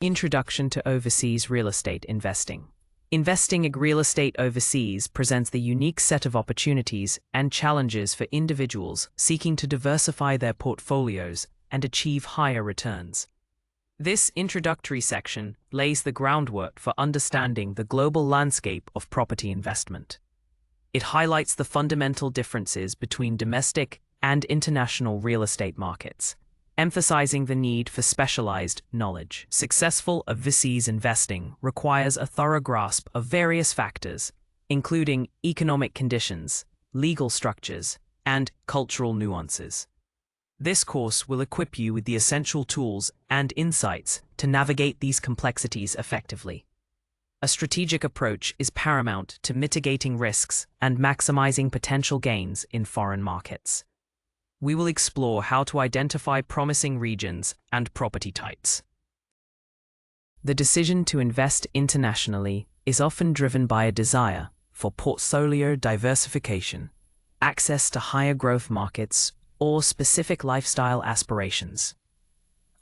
Introduction to Overseas Real Estate Investing. Investing in real estate overseas presents the unique set of opportunities and challenges for individuals seeking to diversify their portfolios and achieve higher returns. This introductory section lays the groundwork for understanding the global landscape of property investment. It highlights the fundamental differences between domestic and international real estate markets, emphasizing the need for specialized knowledge. Successful overseas investing requires a thorough grasp of various factors, including economic conditions, legal structures, and cultural nuances. This course will equip you with the essential tools and insights to navigate these complexities effectively. A strategic approach is paramount to mitigating risks and maximizing potential gains in foreign markets. We will explore how to identify promising regions and property types. The decision to invest internationally is often driven by a desire for portfolio diversification, access to higher growth markets, or specific lifestyle aspirations.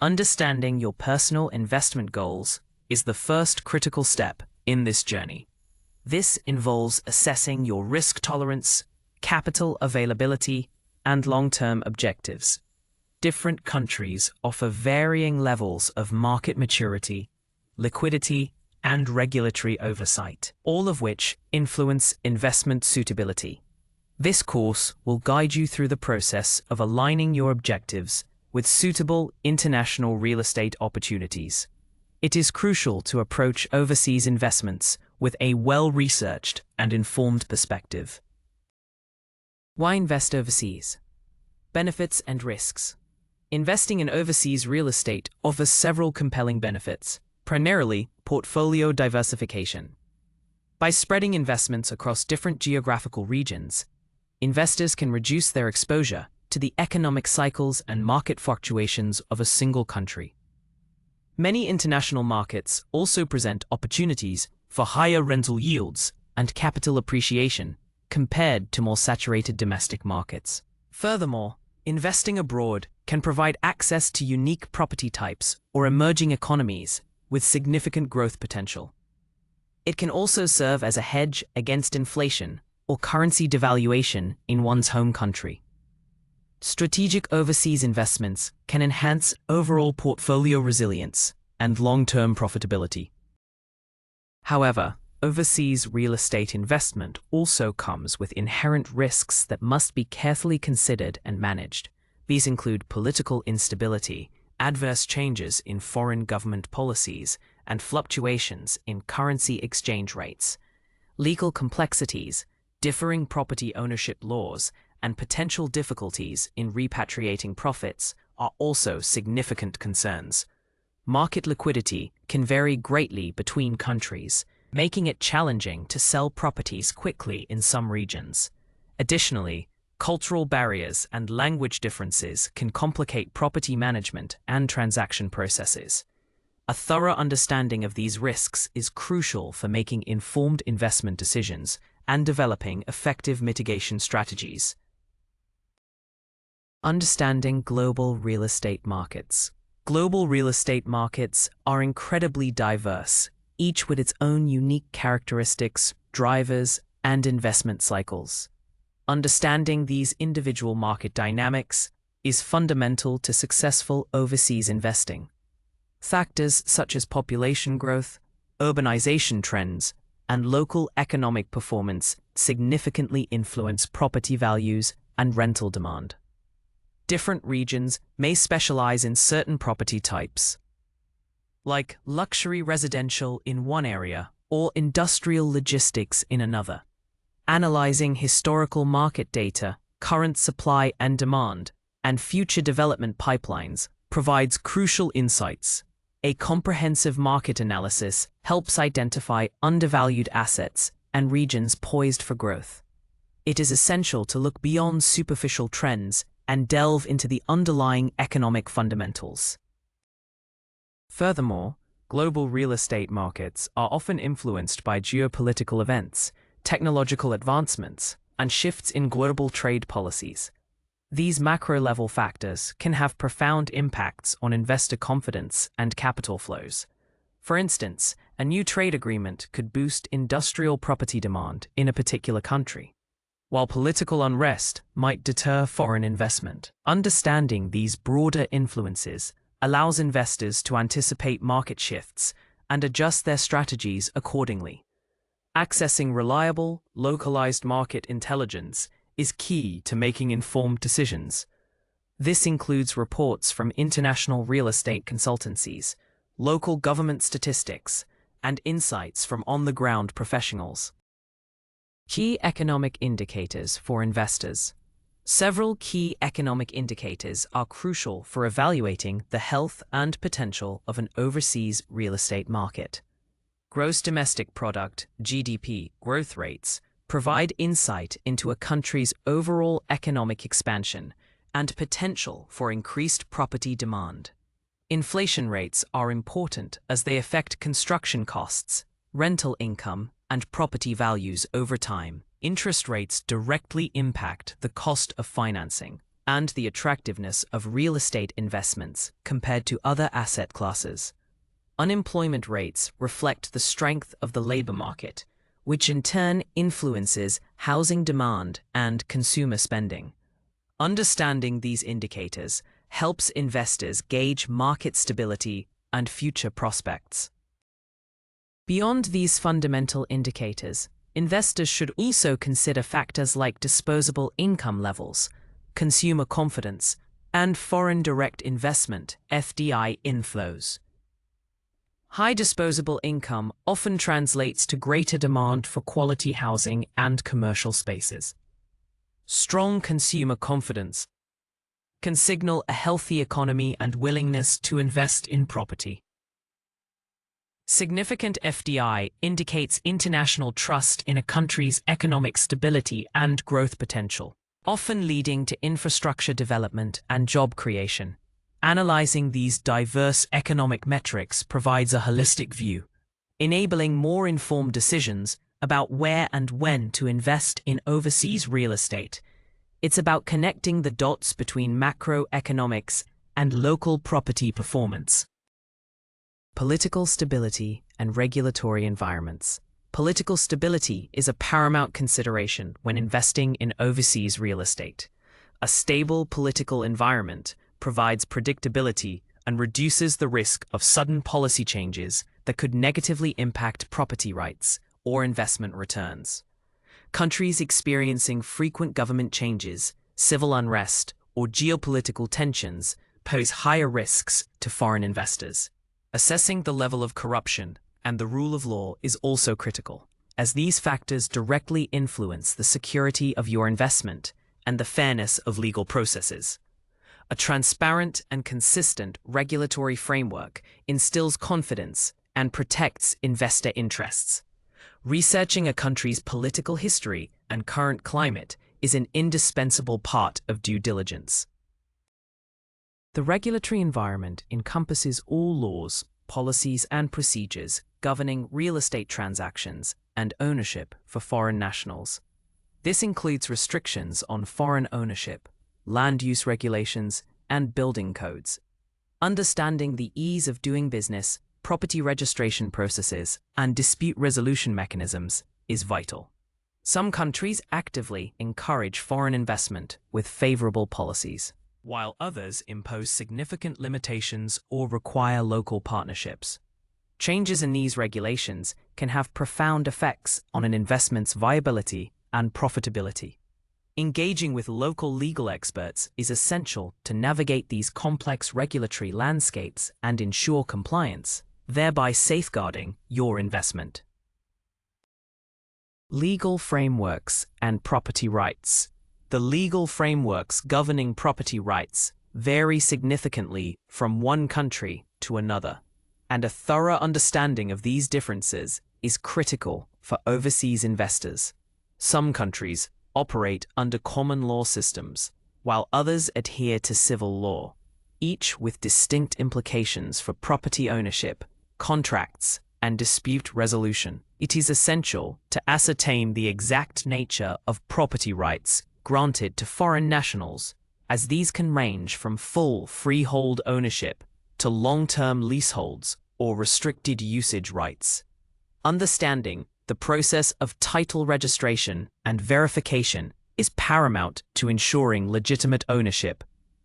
Understanding your personal investment goals is the first critical step in this journey. This involves assessing your risk tolerance, capital availability, and long-term objectives. Different countries offer varying levels of market maturity, liquidity, and regulatory oversight, all of which influence investment suitability. This course will guide you through the process of aligning your objectives with suitable international real estate opportunities. It is crucial to approach overseas investments with a well-researched and informed perspective. Why invest overseas? Benefits and risks. Investing in overseas real estate offers several compelling benefits, primarily portfolio diversification. By spreading investments across different geographical regions, investors can reduce their exposure to the economic cycles and market fluctuations of a single country. Many international markets also present opportunities for higher rental yields and capital appreciation compared to more saturated domestic markets. Furthermore, investing abroad can provide access to unique property types or emerging economies with significant growth potential. It can also serve as a hedge against inflation or currency devaluation in one's home country. Strategic overseas investments can enhance overall portfolio resilience and long-term profitability. However, overseas real estate investment also comes with inherent risks that must be carefully considered and managed. These include political instability, adverse changes in foreign government policies, and fluctuations in currency exchange rates. Legal complexities, differing property ownership laws, and potential difficulties in repatriating profits are also significant concerns. Market liquidity can vary greatly between countries, making it challenging to sell properties quickly in some regions. Additionally, cultural barriers and language differences can complicate property management and transaction processes. A thorough understanding of these risks is crucial for making informed investment decisions and developing effective mitigation strategies. Understanding global real estate markets. Global real estate markets are incredibly diverse, each with its own unique characteristics, drivers, and investment cycles. Understanding these individual market dynamics is fundamental to successful overseas investing. Factors such as population growth, urbanization trends, and local economic performance significantly influence property values and rental demand. Different regions may specialize in certain property types, like luxury residential in one area or industrial logistics in another. Analyzing historical market data, current supply and demand, and future development pipelines provides crucial insights. A comprehensive market analysis helps identify undervalued assets and regions poised for growth. It is essential to look beyond superficial trends and delve into the underlying economic fundamentals. Furthermore, global real estate markets are often influenced by geopolitical events, technological advancements, and shifts in global trade policies. These macro-level factors can have profound impacts on investor confidence and capital flows. For instance, a new trade agreement could boost industrial property demand in a particular country, while political unrest might deter foreign investment. Understanding these broader influences allows investors to anticipate market shifts and adjust their strategies accordingly. Accessing reliable, localized market intelligence is key to making informed decisions. This includes reports from international real estate consultancies, local government statistics, and insights from on-the-ground professionals. Key economic indicators for investors. Several key economic indicators are crucial for evaluating the health and potential of an overseas real estate market. Gross domestic product (GDP) growth rates provide insight into a country's overall economic expansion and potential for increased property demand. Inflation rates are important as they affect construction costs, rental income, and property values over time. Interest rates directly impact the cost of financing and the attractiveness of real estate investments compared to other asset classes. Unemployment rates reflect the strength of the labor market, which in turn influences housing demand and consumer spending. Understanding these indicators helps investors gauge market stability and future prospects. Beyond these fundamental indicators, investors should also consider factors like disposable income levels, consumer confidence, and foreign direct investment (FDI) inflows. High disposable income often translates to greater demand for quality housing and commercial spaces. Strong consumer confidence can signal a healthy economy and willingness to invest in property. Significant FDI indicates international trust in a country's economic stability and growth potential, often leading to infrastructure development and job creation. Analyzing these diverse economic metrics provides a holistic view, enabling more informed decisions about where and when to invest in overseas real estate. It's about connecting the dots between macroeconomics and local property performance. Political stability and regulatory environments. Political stability is a paramount consideration when investing in overseas real estate. A stable political environment provides predictability and reduces the risk of sudden policy changes that could negatively impact property rights or investment returns. Countries experiencing frequent government changes, civil unrest, or geopolitical tensions pose higher risks to foreign investors. Assessing the level of corruption and the rule of law is also critical, as these factors directly influence the security of your investment and the fairness of legal processes. A transparent and consistent regulatory framework instills confidence and protects investor interests. Researching a country's political history and current climate is an indispensable part of due diligence. The regulatory environment encompasses all laws, policies, and procedures governing real estate transactions and ownership for foreign nationals. This includes restrictions on foreign ownership, land use regulations, and building codes. Understanding the ease of doing business, property registration processes, and dispute resolution mechanisms is vital. Some countries actively encourage foreign investment with favorable policies, while others impose significant limitations or require local partnerships. Changes in these regulations can have profound effects on an investment's viability and profitability. Engaging with local legal experts is essential to navigate these complex regulatory landscapes and ensure compliance, thereby safeguarding your investment. Legal frameworks and property rights. The legal frameworks governing property rights vary significantly from one country to another, and a thorough understanding of these differences is critical for overseas investors. Some countries operate under common law systems, while others adhere to civil law, each with distinct implications for property ownership, contracts, and dispute resolution. It is essential to ascertain the exact nature of property rights granted to foreign nationals, as these can range from full freehold ownership to long-term leaseholds or restricted usage rights. Understanding the process of title registration and verification is paramount to ensuring legitimate ownership.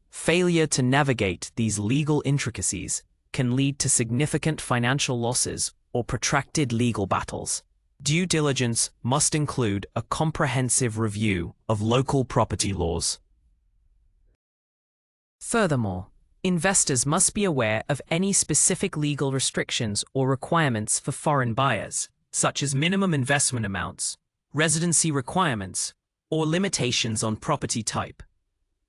Failure to navigate these legal intricacies can lead to significant financial losses or protracted legal battles. Due diligence must include a comprehensive review of local property laws. Furthermore, investors must be aware of any specific legal restrictions or requirements for foreign buyers, such as minimum investment amounts, residency requirements, or limitations on property type.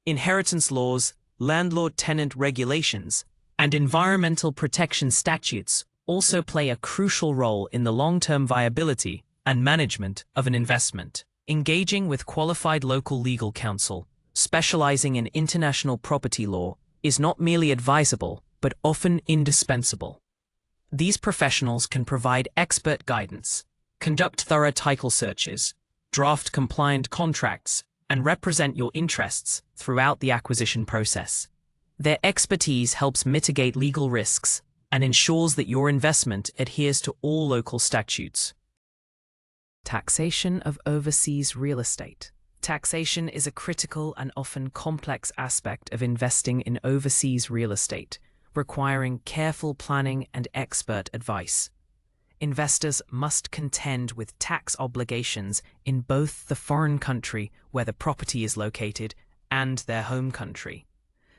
Inheritance laws, landlord-tenant regulations, and environmental protection statutes also play a crucial role in the long-term viability and management of an investment. Engaging with qualified local legal counsel, specializing in international property law, is not merely advisable, but often indispensable. These professionals can provide expert guidance, conduct thorough title searches, draft compliant contracts, and represent your interests throughout the acquisition process. Their expertise helps mitigate legal risks and ensures that your investment adheres to all local statutes. Taxation of overseas real estate. Taxation is a critical and often complex aspect of investing in overseas real estate, requiring careful planning and expert advice. Investors must contend with tax obligations in both the foreign country where the property is located and their home country.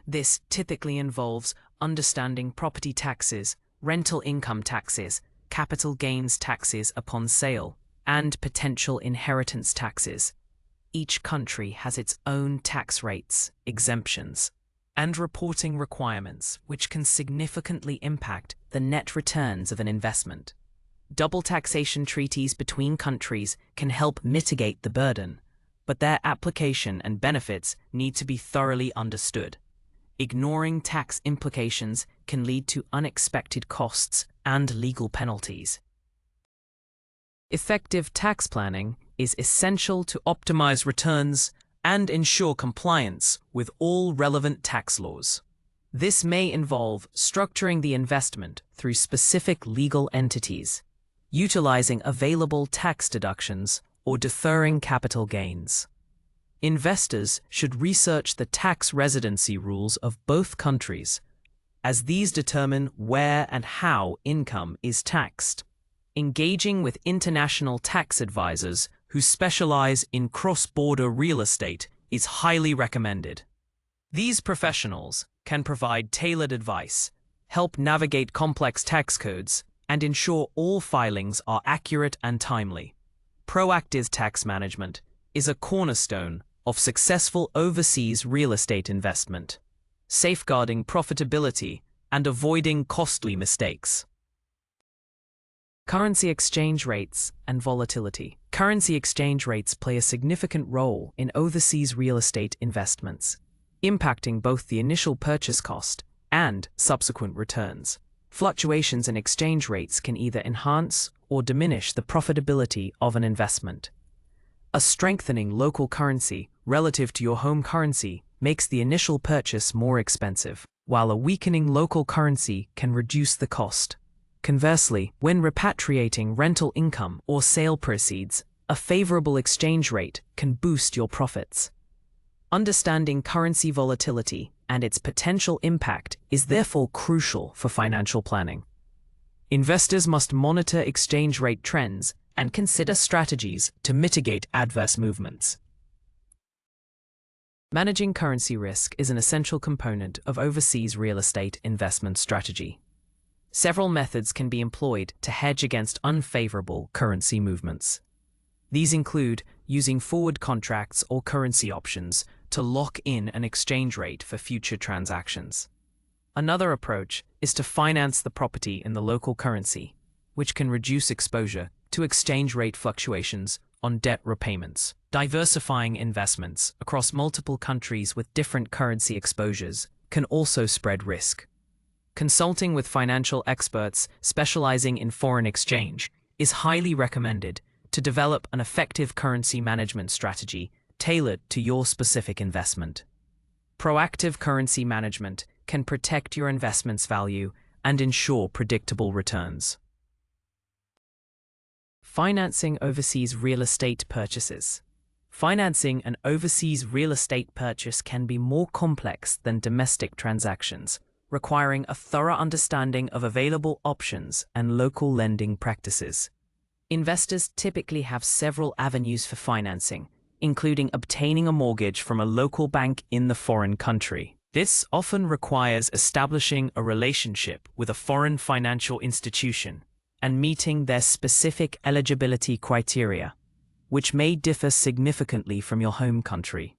This typically involves understanding property taxes, rental income taxes, capital gains taxes upon sale, and potential inheritance taxes. Each country has its own tax rates, exemptions, and reporting requirements which can significantly impact the net returns of an investment. Double taxation treaties between countries can help mitigate the burden, but their application and benefits need to be thoroughly understood. Ignoring tax implications can lead to unexpected costs and legal penalties. Effective tax planning is essential to optimize returns and ensure compliance with all relevant tax laws. This may involve structuring the investment through specific legal entities, utilizing available tax deductions, or deferring capital gains. Investors should research the tax residency rules of both countries, as these determine where and how income is taxed. Engaging with international tax advisors who specialize in cross-border real estate is highly recommended. These professionals can provide tailored advice, help navigate complex tax codes, and ensure all filings are accurate and timely. Proactive tax management is a cornerstone of successful overseas real estate investment, safeguarding profitability and avoiding costly mistakes. Currency exchange rates and volatility. Currency exchange rates play a significant role in overseas real estate investments, impacting both the initial purchase cost and subsequent returns. Fluctuations in exchange rates can either enhance or diminish the profitability of an investment. A strengthening local currency relative to your home currency makes the initial purchase more expensive, while a weakening local currency can reduce the cost. Conversely, when repatriating rental income or sale proceeds, a favorable exchange rate can boost your profits. Understanding currency volatility and its potential impact is therefore crucial for financial planning. Investors must monitor exchange rate trends and consider strategies to mitigate adverse movements. Managing currency risk is an essential component of overseas real estate investment strategy. Several methods can be employed to hedge against unfavorable currency movements. These include using forward contracts or currency options to lock in an exchange rate for future transactions. Another approach is to finance the property in the local currency, which can reduce exposure to exchange rate fluctuations on debt repayments. Diversifying investments across multiple countries with different currency exposures can also spread risk. Consulting with financial experts specializing in foreign exchange is highly recommended to develop an effective currency management strategy tailored to your specific investment. Proactive currency management can protect your investment's value and ensure predictable returns. Financing overseas real estate purchases. Financing an overseas real estate purchase can be more complex than domestic transactions, requiring a thorough understanding of available options and local lending practices. Investors typically have several avenues for financing, including obtaining a mortgage from a local bank in the foreign country. This often requires establishing a relationship with a foreign financial institution and meeting their specific eligibility criteria, which may differ significantly from your home country.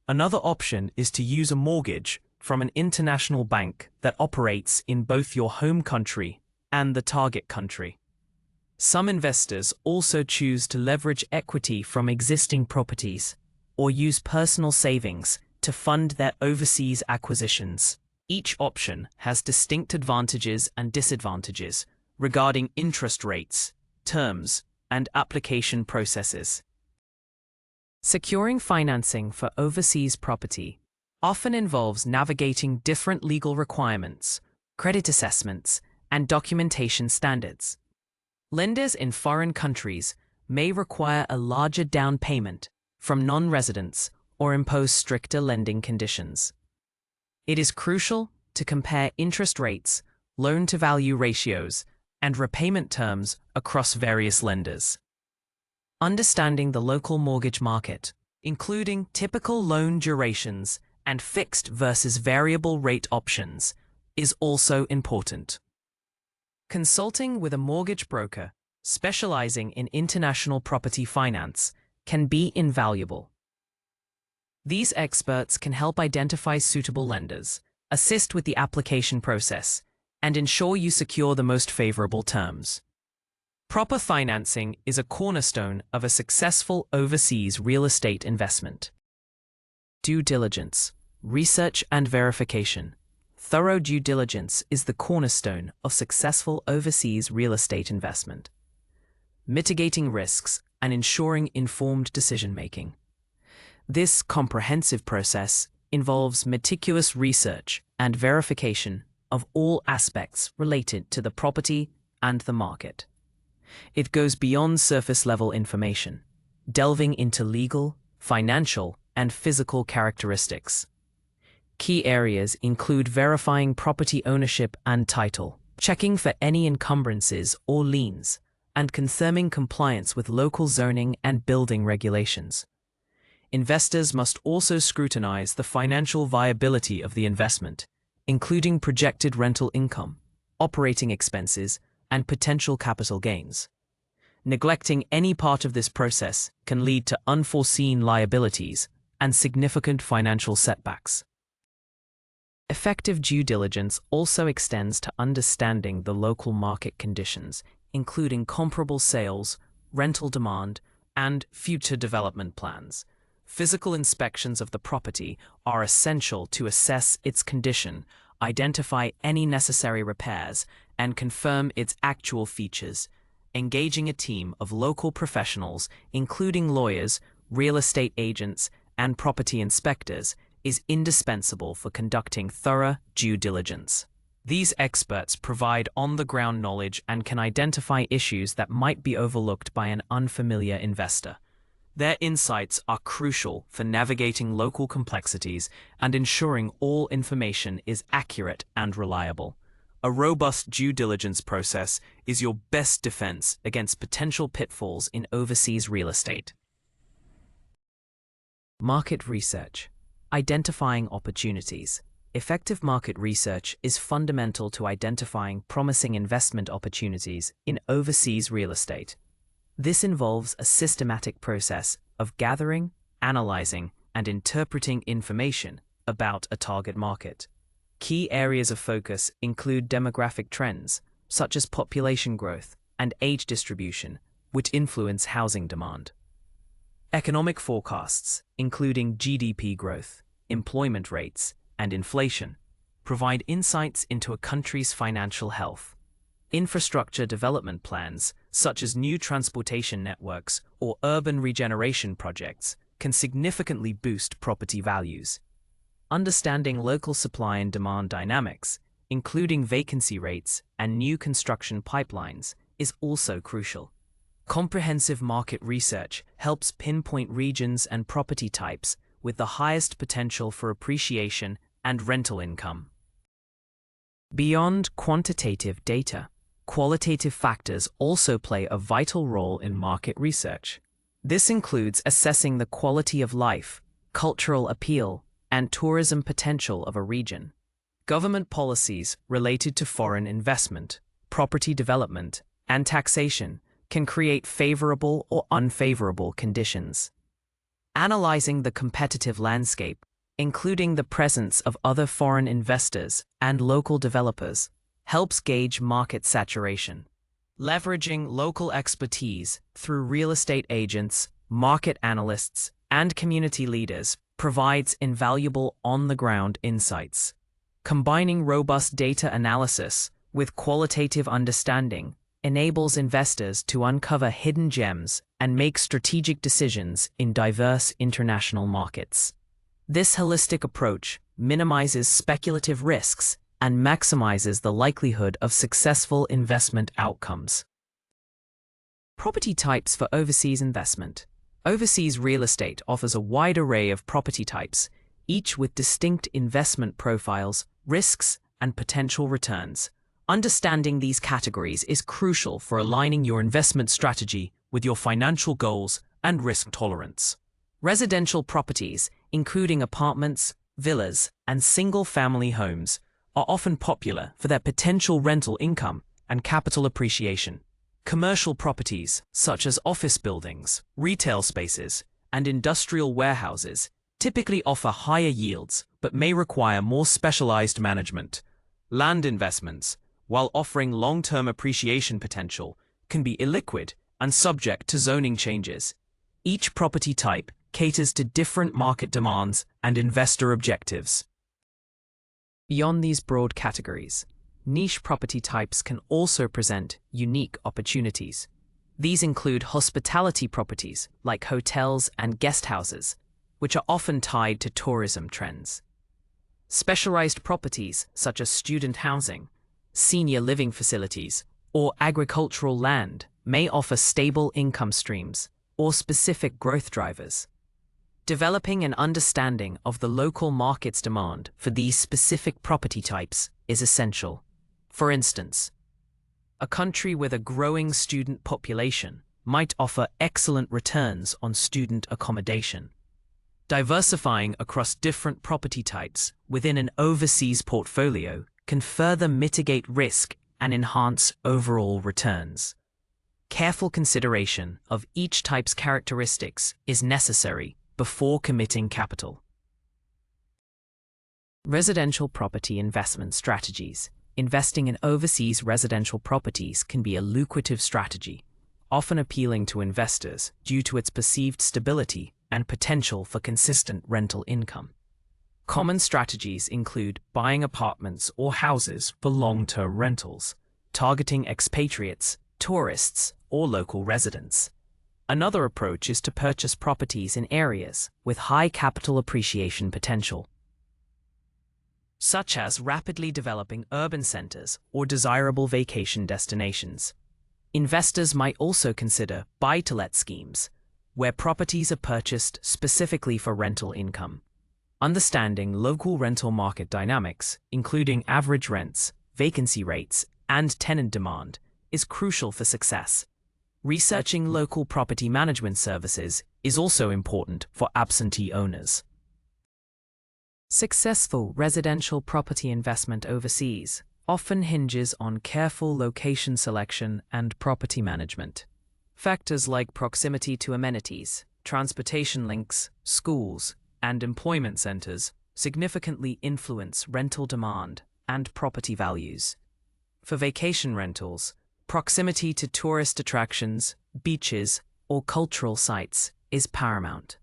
Another option is to use a mortgage from an international bank that operates in both your home country and the target country. Some investors also choose to leverage equity from existing properties or use personal savings to fund their overseas acquisitions. Each option has distinct advantages and disadvantages regarding interest rates, terms, and application processes. Securing financing for overseas property often involves navigating different legal requirements, credit assessments, and documentation standards. Lenders in foreign countries may require a larger down payment from non-residents or impose stricter lending conditions. It is crucial to compare interest rates, loan-to-value ratios, and repayment terms across various lenders. Understanding the local mortgage market, including typical loan durations and fixed versus variable rate options, is also important. Consulting with a mortgage broker specializing in international property finance can be invaluable. These experts can help identify suitable lenders, assist with the application process, and ensure you secure the most favorable terms. Proper financing is a cornerstone of a successful overseas real estate investment. Due diligence, research and verification. Thorough due diligence is the cornerstone of successful overseas real estate investment. Mitigating risks and ensuring informed decision-making. This comprehensive process involves meticulous research and verification of all aspects related to the property and the market. It goes beyond surface-level information, delving into legal, financial, and physical characteristics. Key areas include verifying property ownership and title, checking for any encumbrances or liens, and confirming compliance with local zoning and building regulations. Investors must also scrutinize the financial viability of the investment, including projected rental income, operating expenses, and potential capital gains. Neglecting any part of this process can lead to unforeseen liabilities and significant financial setbacks. Effective due diligence also extends to understanding the local market conditions, including comparable sales, rental demand, and future development plans. Physical inspections of the property are essential to assess its condition, identify any necessary repairs, and confirm its actual features. Engaging a team of local professionals, including lawyers, real estate agents, and property inspectors, is indispensable for conducting thorough due diligence. These experts provide on-the-ground knowledge and can identify issues that might be overlooked by an unfamiliar investor. Their insights are crucial for navigating local complexities and ensuring all information is accurate and reliable. A robust due diligence process is your best defense against potential pitfalls in overseas real estate. Market research. Identifying opportunities. Effective market research is fundamental to identifying promising investment opportunities in overseas real estate. This involves a systematic process of gathering, analyzing, and interpreting information about a target market. Key areas of focus include demographic trends, such as population growth and age distribution, which influence housing demand. Economic forecasts, including GDP growth, employment rates, and inflation, provide insights into a country's financial health. Infrastructure development plans, such as new transportation networks or urban regeneration projects, can significantly boost property values. Understanding local supply and demand dynamics including vacancy rates and new construction pipelines, is also crucial. Comprehensive market research helps pinpoint regions and property types with the highest potential for appreciation and rental income. Beyond quantitative data, qualitative factors also play a vital role in market research. This includes assessing the quality of life, cultural appeal, and tourism potential of a region. Government policies related to foreign investment, property development, and taxation can create favorable or unfavorable conditions. Analyzing the competitive landscape, including the presence of other foreign investors and local developers, helps gauge market saturation. Leveraging local expertise through real estate agents, market analysts, and community leaders provides invaluable on-the-ground insights. Combining robust data analysis with qualitative understanding enables investors to uncover hidden gems and make strategic decisions in diverse international markets. This holistic approach minimizes speculative risks and maximizes the likelihood of successful investment outcomes. Property types for overseas investment. Overseas real estate offers a wide array of property types, each with distinct investment profiles, risks, and potential returns. Understanding these categories is crucial for aligning your investment strategy with your financial goals and risk tolerance. Residential properties, including apartments, villas, and single-family homes, are often popular for their potential rental income and capital appreciation. Commercial properties, such as office buildings, retail spaces, and industrial warehouses, typically offer higher yields but may require more specialized management. Land investments, while offering long-term appreciation potential, can be illiquid and subject to zoning changes. Each property type caters to different market demands and investor objectives. Beyond these broad categories, niche property types can also present unique opportunities. These include hospitality properties like hotels and guest houses, which are often tied to tourism trends. Specialized properties such as student housing, senior living facilities, or agricultural land may offer stable income streams or specific growth drivers. Developing an understanding of the local market's demand for these specific property types is essential. For instance, a country with a growing student population might offer excellent returns on student accommodation. Diversifying across different property types within an overseas portfolio can further mitigate risk and enhance overall returns. Careful consideration of each type's characteristics is necessary before committing capital. Residential property investment strategies. Investing in overseas residential properties can be a lucrative strategy, often appealing to investors due to its perceived stability and potential for consistent rental income. Common strategies include buying apartments or houses for long-term rentals, targeting expatriates, tourists, or local residents. Another approach is to purchase properties in areas with high capital appreciation potential, such as rapidly developing urban centers or desirable vacation destinations. Investors might also consider buy-to-let schemes, where properties are purchased specifically for rental income. Understanding local rental market dynamics, including average rents, vacancy rates, and tenant demand, is crucial for success. Researching local property management services is also important for absentee owners. Successful residential property investment overseas often hinges on careful location selection and property management. Factors like proximity to amenities, transportation links, schools, and employment centers significantly influence rental demand and property values. For vacation rentals, proximity to tourist attractions, beaches, or cultural sites is paramount.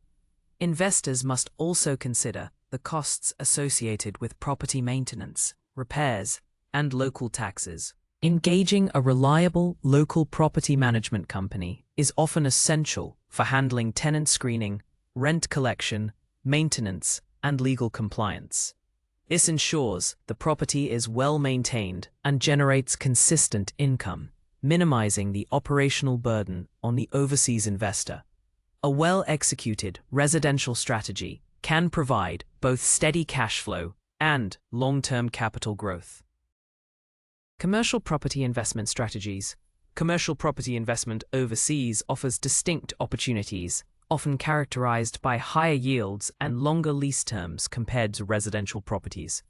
Investors must also consider the costs associated with property maintenance, repairs, and local taxes. Engaging a reliable local property management company is often essential for handling tenant screening, rent collection, maintenance, and legal compliance. This ensures the property is well maintained and generates consistent income, minimizing the operational burden on the overseas investor. A well-executed residential strategy can provide both steady cash flow and long-term capital growth. Commercial property investment strategies. Commercial property investment overseas offers distinct opportunities, often characterized by higher yields and longer lease terms compared to residential properties.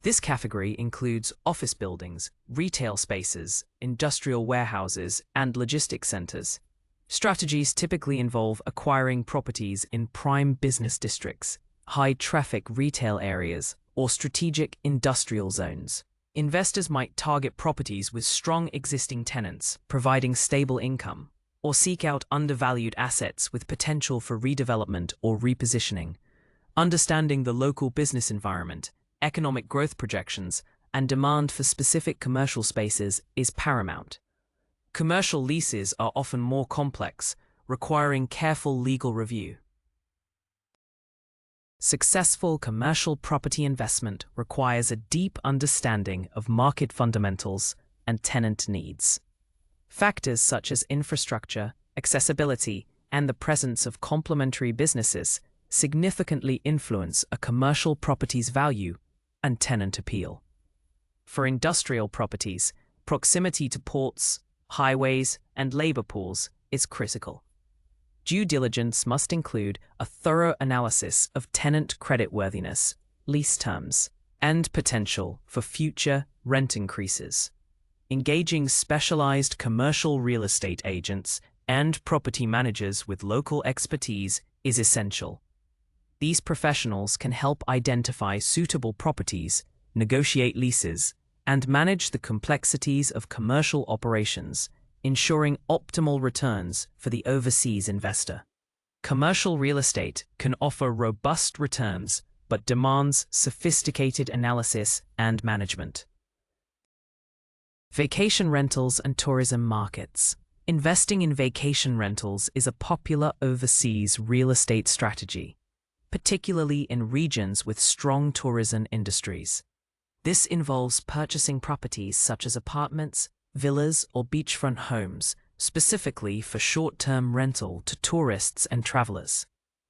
This category includes office buildings, retail spaces, industrial warehouses, and logistics centers. Strategies typically involve acquiring properties in prime business districts, high-traffic retail areas, or strategic industrial zones. Investors might target properties with strong existing tenants, providing stable income, or seek out undervalued assets with potential for redevelopment or repositioning. Understanding the local business environment, economic growth projections, and demand for specific commercial spaces is paramount. Commercial leases are often more complex, requiring careful legal review. Successful commercial property investment requires a deep understanding of market fundamentals and tenant needs. Factors such as infrastructure, accessibility, and the presence of complementary businesses significantly influence a commercial property's value and tenant appeal. For industrial properties, proximity to ports, highways, and labor pools is critical. Due diligence must include a thorough analysis of tenant creditworthiness, lease terms, and potential for future rent increases. Engaging specialized commercial real estate agents and property managers with local expertise is essential. These professionals can help identify suitable properties, negotiate leases, and manage the complexities of commercial operations, ensuring optimal returns for the overseas investor. Commercial real estate can offer robust returns, but demands sophisticated analysis and management. Vacation rentals and tourism markets. Investing in vacation rentals is a popular overseas real estate strategy, particularly in regions with strong tourism industries. This involves purchasing properties such as apartments, villas, or beachfront homes, specifically for short-term rental to tourists and travelers.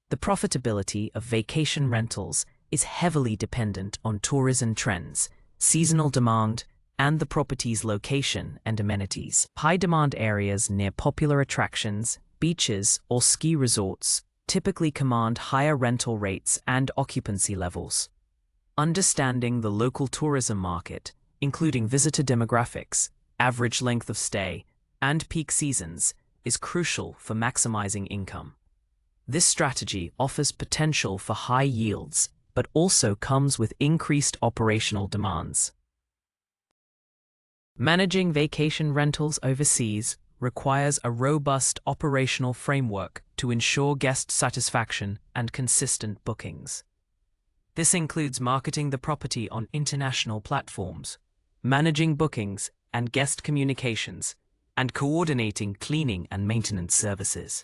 The profitability of vacation rentals is heavily dependent on tourism trends, seasonal demand, and the property's location and amenities. High-demand areas near popular attractions, beaches, or ski resorts typically command higher rental rates and occupancy levels. Understanding the local tourism market, including visitor demographics, average length of stay, and peak seasons, is crucial for maximizing income. This strategy offers potential for high yields, but also comes with increased operational demands. Managing vacation rentals overseas requires a robust operational framework to ensure guest satisfaction and consistent bookings. This includes marketing the property on international platforms, managing bookings and guest communications, and coordinating cleaning and maintenance services.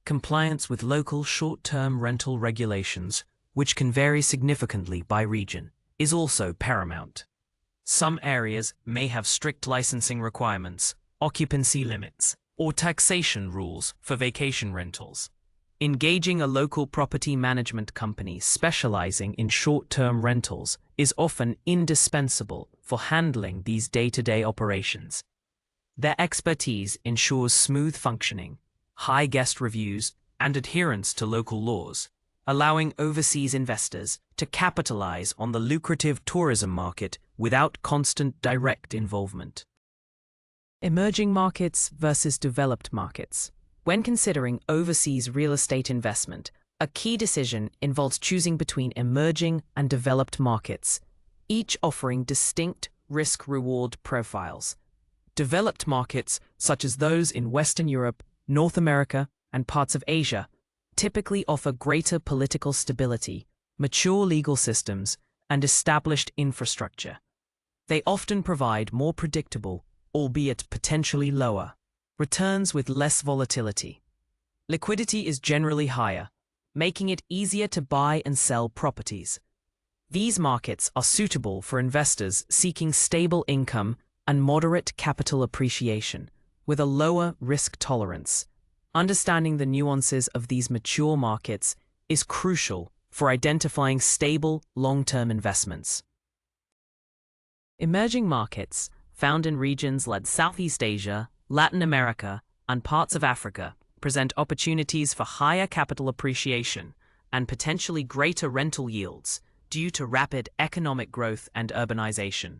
Compliance with local short-term rental regulations, which can vary significantly by region, is also paramount. Some areas may have strict licensing requirements, occupancy limits, or taxation rules for vacation rentals. Engaging a local property management company specializing in short-term rentals is often indispensable for handling these day-to-day operations. Their expertise ensures smooth functioning, high guest reviews, and adherence to local laws, allowing overseas investors to capitalize on the lucrative tourism market without constant direct involvement. Emerging markets versus developed markets. When considering overseas real estate investment, a key decision involves choosing between emerging and developed markets, each offering distinct risk-reward profiles. Developed markets, such as those in Western Europe, North America, and parts of Asia, typically offer greater political stability, mature legal systems, and established infrastructure. They often provide more predictable, albeit potentially lower, returns with less volatility. Liquidity is generally higher, making it easier to buy and sell properties. These markets are suitable for investors seeking stable income and moderate capital appreciation, with a lower risk tolerance. Understanding the nuances of these mature markets is crucial for identifying stable, long-term investments. Emerging markets, found in regions like Southeast Asia, Latin America, and parts of Africa, present opportunities for higher capital appreciation and potentially greater rental yields due to rapid economic growth and urbanization.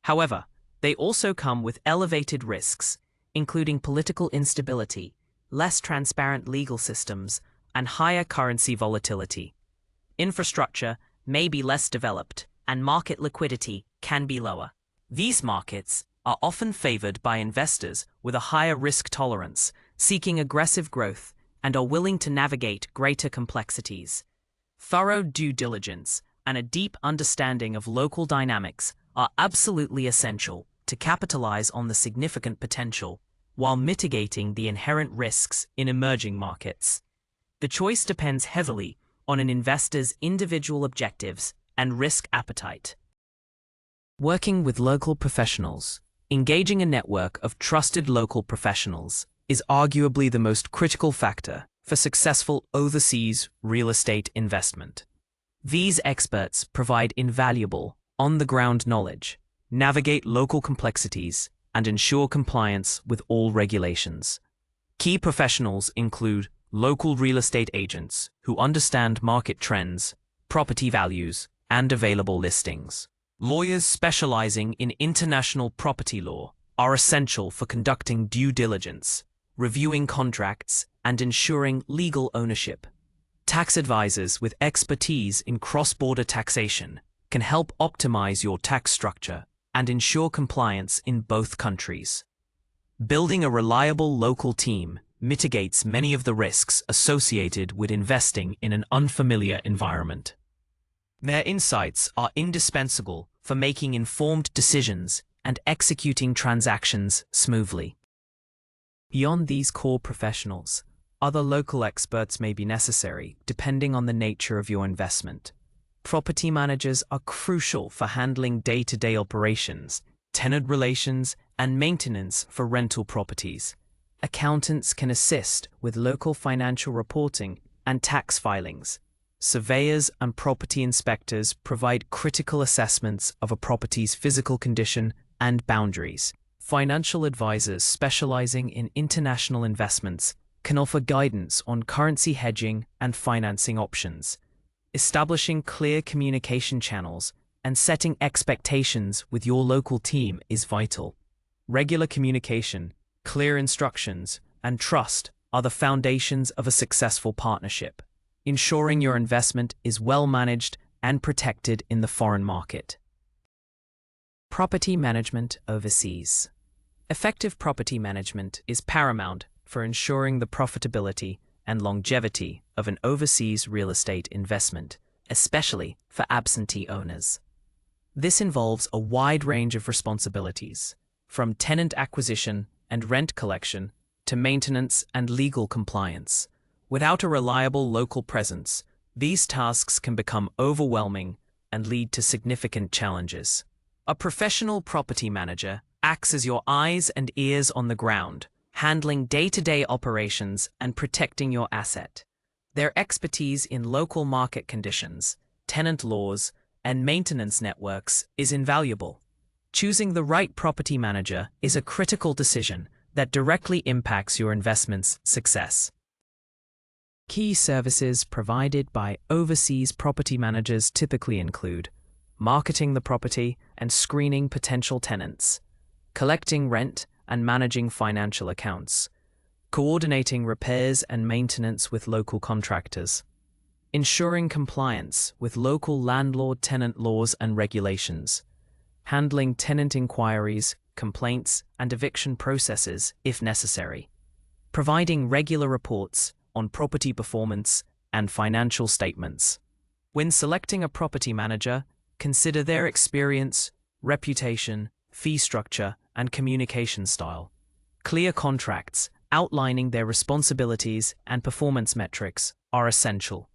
However, they also come with elevated risks, including political instability, less transparent legal systems, and higher currency volatility. Infrastructure may be less developed, and market liquidity can be lower. These markets are often favored by investors with a higher risk tolerance, seeking aggressive growth, and are willing to navigate greater complexities. Thorough due diligence and a deep understanding of local dynamics are absolutely essential to capitalize on the significant potential while mitigating the inherent risks in emerging markets. The choice depends heavily on an investor's individual objectives and risk appetite. Working with local professionals, engaging a network of trusted local professionals is arguably the most critical factor for successful overseas real estate investment. These experts provide invaluable, on-the-ground knowledge, navigate local complexities, and ensure compliance with all regulations. Key professionals include local real estate agents who understand market trends, property values, and available listings. Lawyers specializing in international property law are essential for conducting due diligence, reviewing contracts, and ensuring legal ownership. Tax advisors with expertise in cross-border taxation can help optimize your tax structure and ensure compliance in both countries. Building a reliable local team mitigates many of the risks associated with investing in an unfamiliar environment. Their insights are indispensable for making informed decisions and executing transactions smoothly. Beyond these core professionals, other local experts may be necessary depending on the nature of your investment. Property managers are crucial for handling day-to-day operations, tenant relations, and maintenance for rental properties. Accountants can assist with local financial reporting and tax filings. Surveyors and property inspectors provide critical assessments of a property's physical condition and boundaries. Financial advisors specializing in international investments can offer guidance on currency hedging and financing options. Establishing clear communication channels and setting expectations with your local team is vital. Regular communication, clear instructions, and trust are the foundations of a successful partnership, ensuring your investment is well managed and protected in the foreign market. Property management overseas. Effective property management is paramount for ensuring the profitability and longevity of an overseas real estate investment, especially for absentee owners. This involves a wide range of responsibilities, from tenant acquisition and rent collection to maintenance and legal compliance. Without a reliable local presence, these tasks can become overwhelming and lead to significant challenges. A professional property manager acts as your eyes and ears on the ground, handling day-to-day operations and protecting your asset. Their expertise in local market conditions, tenant laws, and maintenance networks is invaluable. Choosing the right property manager is a critical decision that directly impacts your investment's success. Key services provided by overseas property managers typically include marketing the property and screening potential tenants, collecting rent and managing financial accounts, coordinating repairs and maintenance with local contractors, ensuring compliance with local landlord-tenant laws and regulations, handling tenant inquiries, complaints, and eviction processes if necessary, providing regular reports on property performance and financial statements. When selecting a property manager, consider their experience, reputation, fee structure, and communication style. Clear contracts outlining their responsibilities and performance metrics are essential.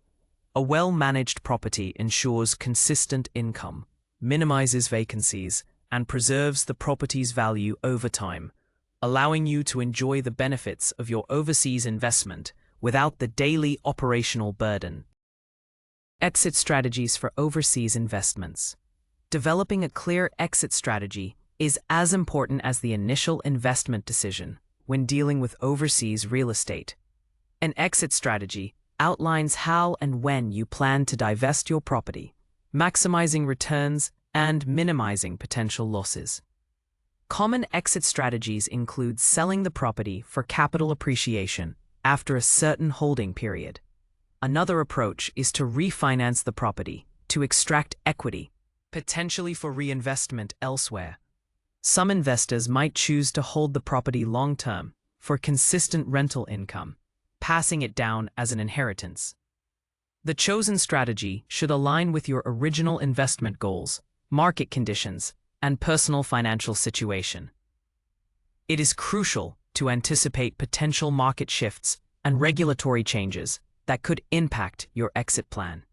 A well-managed property ensures consistent income, minimizes vacancies, and preserves the property's value over time, allowing you to enjoy the benefits of your overseas investment without the daily operational burden. Exit strategies for overseas investments. Developing a clear exit strategy is as important as the initial investment decision when dealing with overseas real estate. An exit strategy outlines how and when you plan to divest your property, maximizing returns and minimizing potential losses. Common exit strategies include selling the property for capital appreciation after a certain holding period. Another approach is to refinance the property to extract equity, potentially for reinvestment elsewhere. Some investors might choose to hold the property long-term for consistent rental income, passing it down as an inheritance. The chosen strategy should align with your original investment goals, market conditions, and personal financial situation. It is crucial to anticipate potential market shifts and regulatory changes that could impact your exit plan.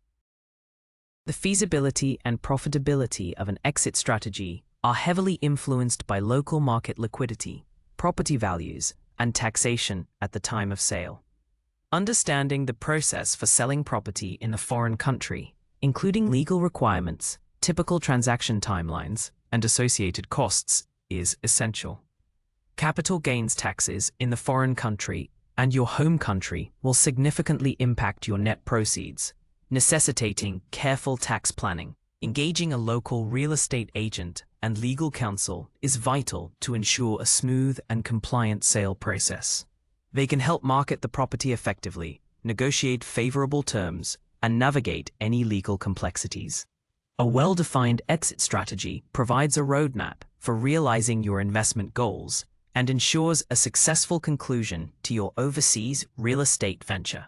The feasibility and profitability of an exit strategy are heavily influenced by local market liquidity, property values, and taxation at the time of sale. Understanding the process for selling property in a foreign country, including legal requirements, typical transaction timelines, and associated costs, is essential. Capital gains taxes in the foreign country and your home country will significantly impact your net proceeds, necessitating careful tax planning. Engaging a local real estate agent and legal counsel is vital to ensure a smooth and compliant sale process. They can help market the property effectively, negotiate favorable terms, and navigate any legal complexities. A well-defined exit strategy provides a roadmap for realizing your investment goals and ensures a successful conclusion to your overseas real estate venture.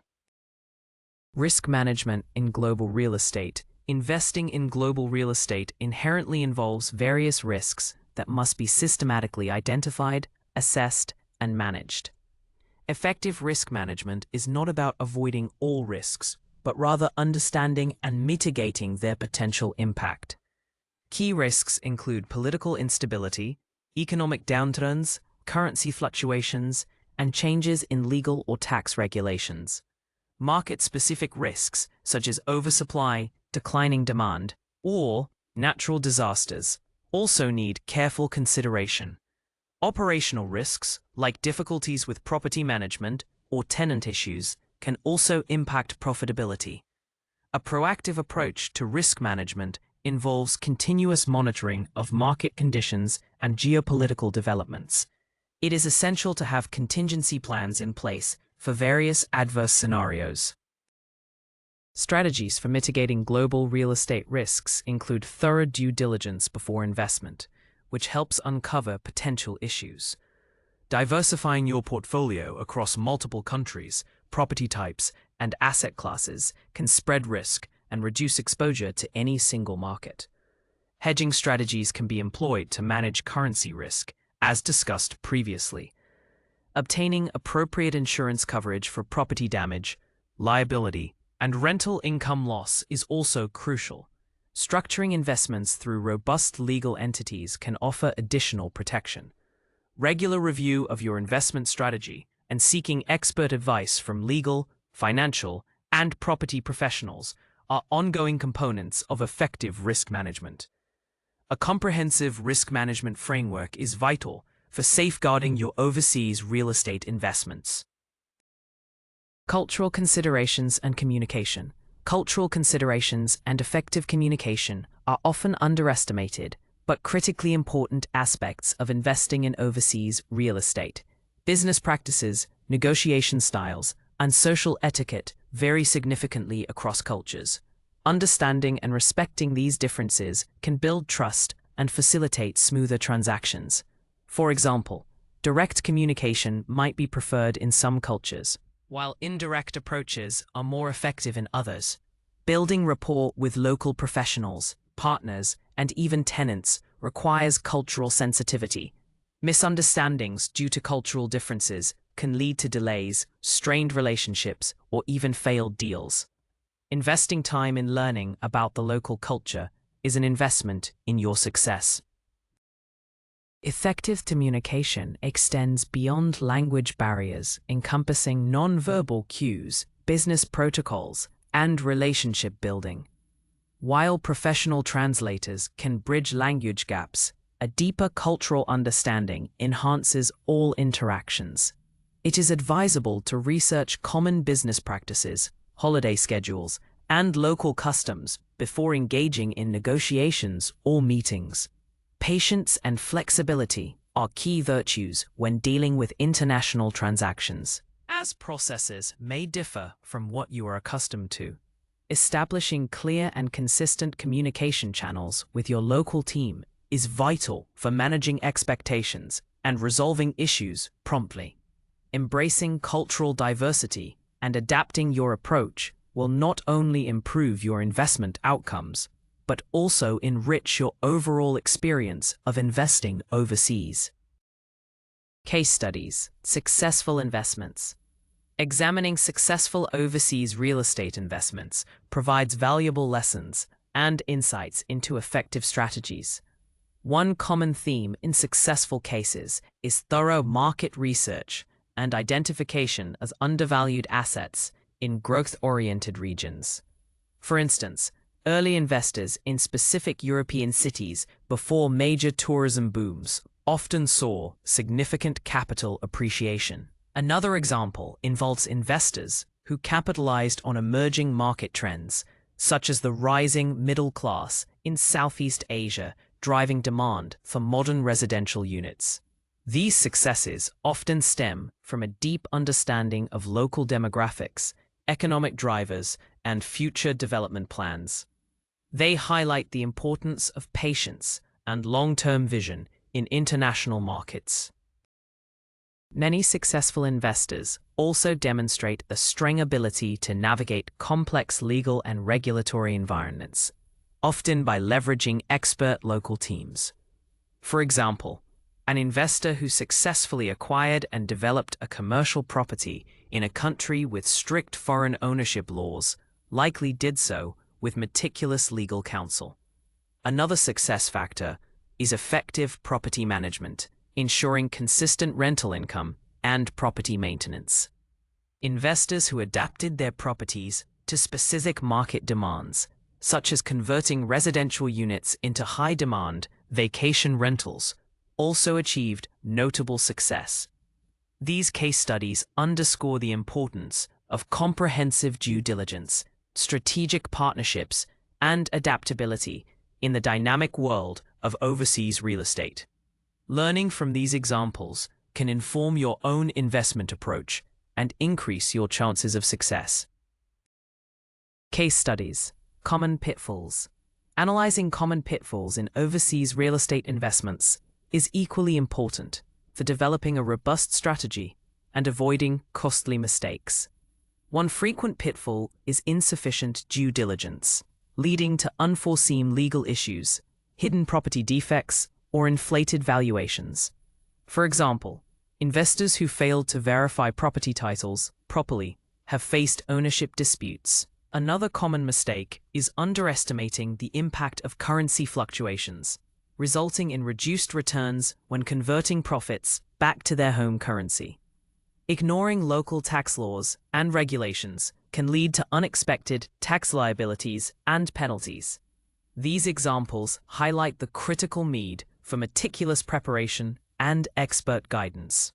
Risk management in global real estate. Investing in global real estate inherently involves various risks that must be systematically identified, assessed, and managed. Effective risk management is not about avoiding all risks, but rather understanding and mitigating their potential impact. Key risks include political instability, economic downturns, currency fluctuations, and changes in legal or tax regulations. Market-specific risks, such as oversupply, declining demand, or natural disasters, also need careful consideration. Operational risks, like difficulties with property management or tenant issues, can also impact profitability. A proactive approach to risk management involves continuous monitoring of market conditions and geopolitical developments. It is essential to have contingency plans in place for various adverse scenarios. Strategies for mitigating global real estate risks include thorough due diligence before investment, which helps uncover potential issues. Diversifying your portfolio across multiple countries, property types, and asset classes can spread risk and reduce exposure to any single market. Hedging strategies can be employed to manage currency risk, as discussed previously. Obtaining appropriate insurance coverage for property damage, liability, and rental income loss is also crucial. Structuring investments through robust legal entities can offer additional protection. Regular review of your investment strategy and seeking expert advice from legal, financial, and property professionals are ongoing components of effective risk management. A comprehensive risk management framework is vital for safeguarding your overseas real estate investments. Cultural considerations and communication. Cultural considerations and effective communication are often underestimated, but critically important aspects of investing in overseas real estate. Business practices, negotiation styles, and social etiquette vary significantly across cultures. Understanding and respecting these differences can build trust and facilitate smoother transactions. For example, direct communication might be preferred in some cultures, while indirect approaches are more effective in others. Building rapport with local professionals, partners, and even tenants requires cultural sensitivity. Misunderstandings due to cultural differences can lead to delays, strained relationships, or even failed deals. Investing time in learning about the local culture is an investment in your success. Effective communication extends beyond language barriers, encompassing non-verbal cues, business protocols, and relationship building. While professional translators can bridge language gaps, a deeper cultural understanding enhances all interactions. It is advisable to research common business practices, holiday schedules, and local customs before engaging in negotiations or meetings. Patience and flexibility are key virtues when dealing with international transactions, as processes may differ from what you are accustomed to. Establishing clear and consistent communication channels with your local team is vital for managing expectations and resolving issues promptly. Embracing cultural diversity and adapting your approach will not only improve your investment outcomes, but also enrich your overall experience of investing overseas. Case studies: successful investments. Examining successful overseas real estate investments provides valuable lessons and insights into effective strategies. One common theme in successful cases is thorough market research and identification as undervalued assets in growth-oriented regions. For instance, early investors in specific European cities before major tourism booms often saw significant capital appreciation. Another example involves investors who capitalized on emerging market trends, such as the rising middle class in Southeast Asia, driving demand for modern residential units. These successes often stem from a deep understanding of local demographics, economic drivers, and future development plans. They highlight the importance of patience and long-term vision in international markets. Many successful investors also demonstrate the strong ability to navigate complex legal and regulatory environments, often by leveraging expert local teams. For example, an investor who successfully acquired and developed a commercial property in a country with strict foreign ownership laws likely did so with meticulous legal counsel. Another success factor is effective property management, ensuring consistent rental income and property maintenance. Investors who adapted their properties to specific market demands, such as converting residential units into high-demand vacation rentals, also achieved notable success. These case studies underscore the importance of comprehensive due diligence, strategic partnerships, and adaptability in the dynamic world of overseas real estate. Learning from these examples can inform your own investment approach and increase your chances of success. Case studies: common pitfalls. Analyzing common pitfalls in overseas real estate investments is equally important for developing a robust strategy and avoiding costly mistakes. One frequent pitfall is insufficient due diligence, leading to unforeseen legal issues, hidden property defects, or inflated valuations. For example, investors who failed to verify property titles properly have faced ownership disputes. Another common mistake is underestimating the impact of currency fluctuations, resulting in reduced returns when converting profits back to their home currency. Ignoring local tax laws and regulations can lead to unexpected tax liabilities and penalties. These examples highlight the critical need for meticulous preparation and expert guidance.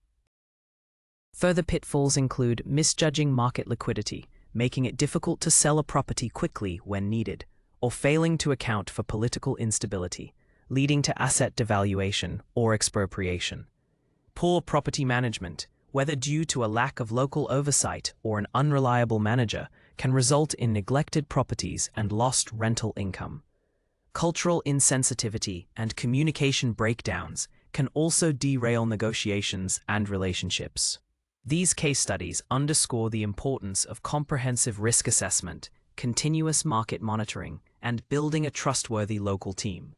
Further pitfalls include misjudging market liquidity, making it difficult to sell a property quickly when needed, or failing to account for political instability, leading to asset devaluation or expropriation. Poor property management, whether due to a lack of local oversight or an unreliable manager, can result in neglected properties and lost rental income. Cultural insensitivity and communication breakdowns can also derail negotiations and relationships. These case studies underscore the importance of comprehensive risk assessment, continuous market monitoring, and building a trustworthy local team.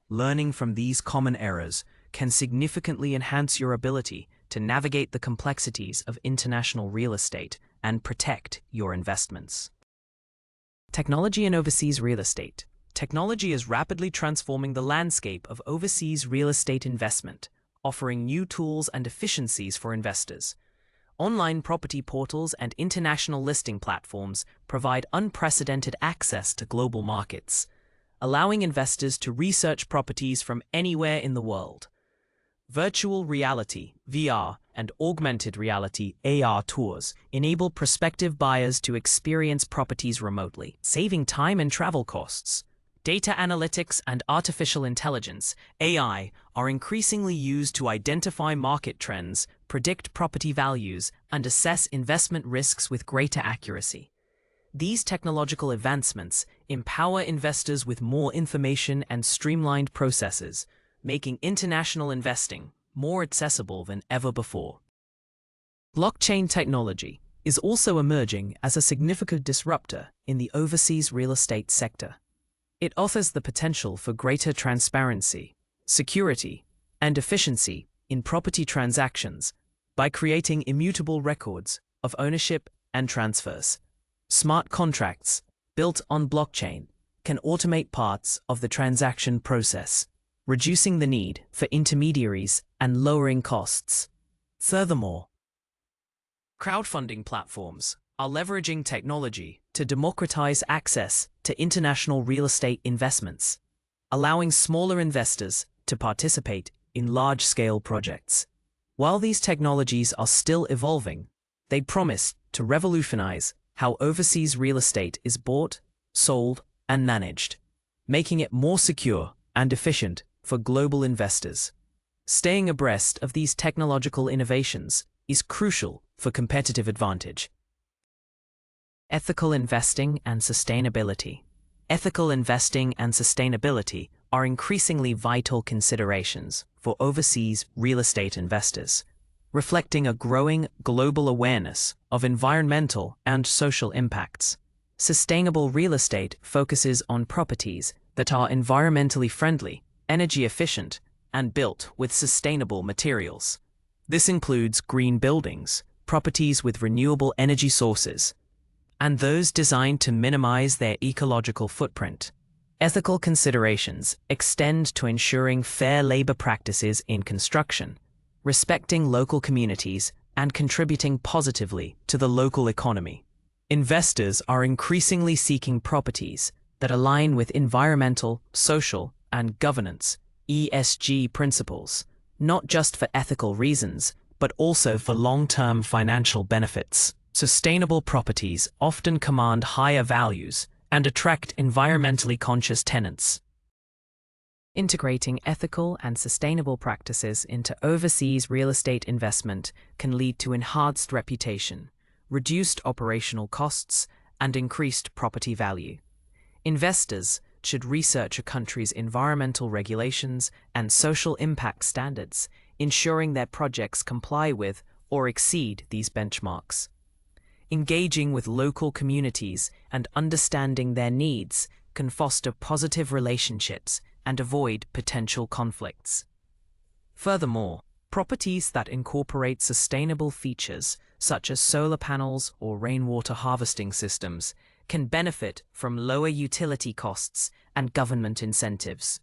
Learning from these common errors can significantly enhance your ability to navigate the complexities of international real estate and protect your investments. Technology and overseas real estate. Technology is rapidly transforming the landscape of overseas real estate investment, offering new tools and efficiencies for investors. Online property portals and international listing platforms provide unprecedented access to global markets, allowing investors to research properties from anywhere in the world. Virtual reality (VR) and augmented reality (AR) tours enable prospective buyers to experience properties remotely, saving time and travel costs. Data analytics and artificial intelligence (AI) are increasingly used to identify market trends, predict property values, and assess investment risks with greater accuracy. These technological advancements empower investors with more information and streamlined processes, making international investing more accessible than ever before. Blockchain technology is also emerging as a significant disruptor in the overseas real estate sector. It offers the potential for greater transparency, security, and efficiency in property transactions by creating immutable records of ownership and transfers. Smart contracts built on blockchain can automate parts of the transaction process, reducing the need for intermediaries and lowering costs. Furthermore, crowdfunding platforms are leveraging technology to democratize access to international real estate investments, allowing smaller investors to participate in large-scale projects. While these technologies are still evolving, they promise to revolutionize how overseas real estate is bought, sold, and managed, making it more secure and efficient for global investors. Staying abreast of these technological innovations is crucial for competitive advantage. Ethical investing and sustainability. Ethical investing and sustainability are increasingly vital considerations for overseas real estate investors, reflecting a growing global awareness of environmental and social impacts. Sustainable real estate focuses on properties that are environmentally friendly, energy efficient, and built with sustainable materials. This includes green buildings, properties with renewable energy sources, and those designed to minimize their ecological footprint. Ethical considerations extend to ensuring fair labor practices in construction, respecting local communities, and contributing positively to the local economy. Investors are increasingly seeking properties that align with environmental, social, and governance (ESG) principles, not just for ethical reasons, but also for long-term financial benefits. Sustainable properties often command higher values and attract environmentally conscious tenants. Integrating ethical and sustainable practices into overseas real estate investment can lead to enhanced reputation, reduced operational costs, and increased property value. Investors should research a country's environmental regulations and social impact standards, ensuring their projects comply with or exceed these benchmarks. Engaging with local communities and understanding their needs can foster positive relationships and avoid potential conflicts. Furthermore, properties that incorporate sustainable features such as solar panels or rainwater harvesting systems can benefit from lower utility costs and government incentives.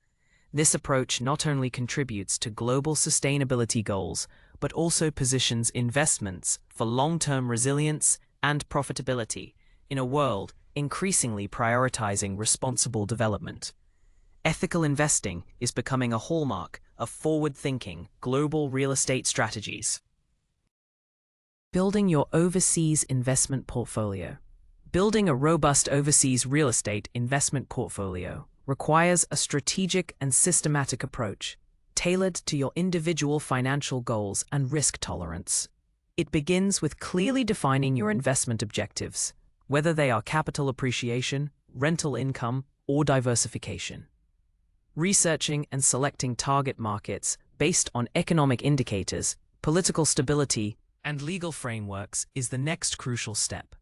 This approach not only contributes to global sustainability goals, but also positions investments for long-term resilience and profitability in a world increasingly prioritizing responsible development. Ethical investing is becoming a hallmark of forward-thinking global real estate strategies. Building your overseas investment portfolio. Building a robust overseas real estate investment portfolio requires a strategic and systematic approach, tailored to your individual financial goals and risk tolerance. It begins with clearly defining your investment objectives, whether they are capital appreciation, rental income, or diversification. Researching and selecting target markets based on economic indicators, political stability, and legal frameworks is the next crucial step.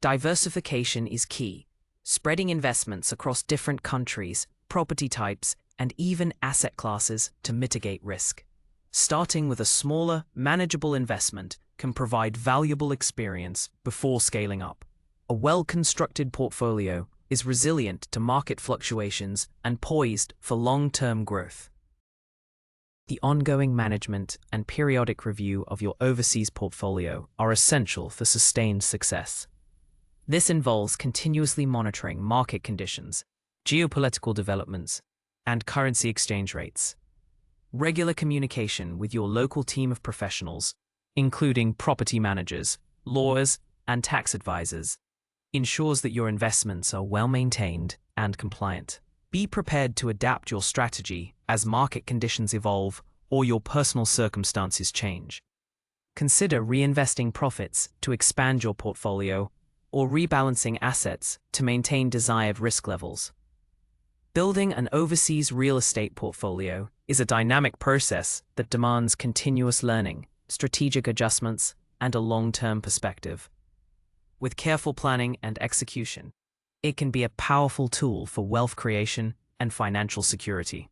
Diversification is key, spreading investments across different countries, property types, and even asset classes to mitigate risk. Starting with a smaller, manageable investment can provide valuable experience before scaling up. A well-constructed portfolio is resilient to market fluctuations and poised for long-term growth. The ongoing management and periodic review of your overseas portfolio are essential for sustained success. This involves continuously monitoring market conditions, geopolitical developments, and currency exchange rates. Regular communication with your local team of professionals, including property managers, lawyers, and tax advisors, ensures that your investments are well maintained and compliant. Be prepared to adapt your strategy as market conditions evolve or your personal circumstances change. Consider reinvesting profits to expand your portfolio or rebalancing assets to maintain desired risk levels. Building an overseas real estate portfolio is a dynamic process that demands continuous learning, strategic adjustments, and a long-term perspective. With careful planning and execution, it can be a powerful tool for wealth creation and financial security.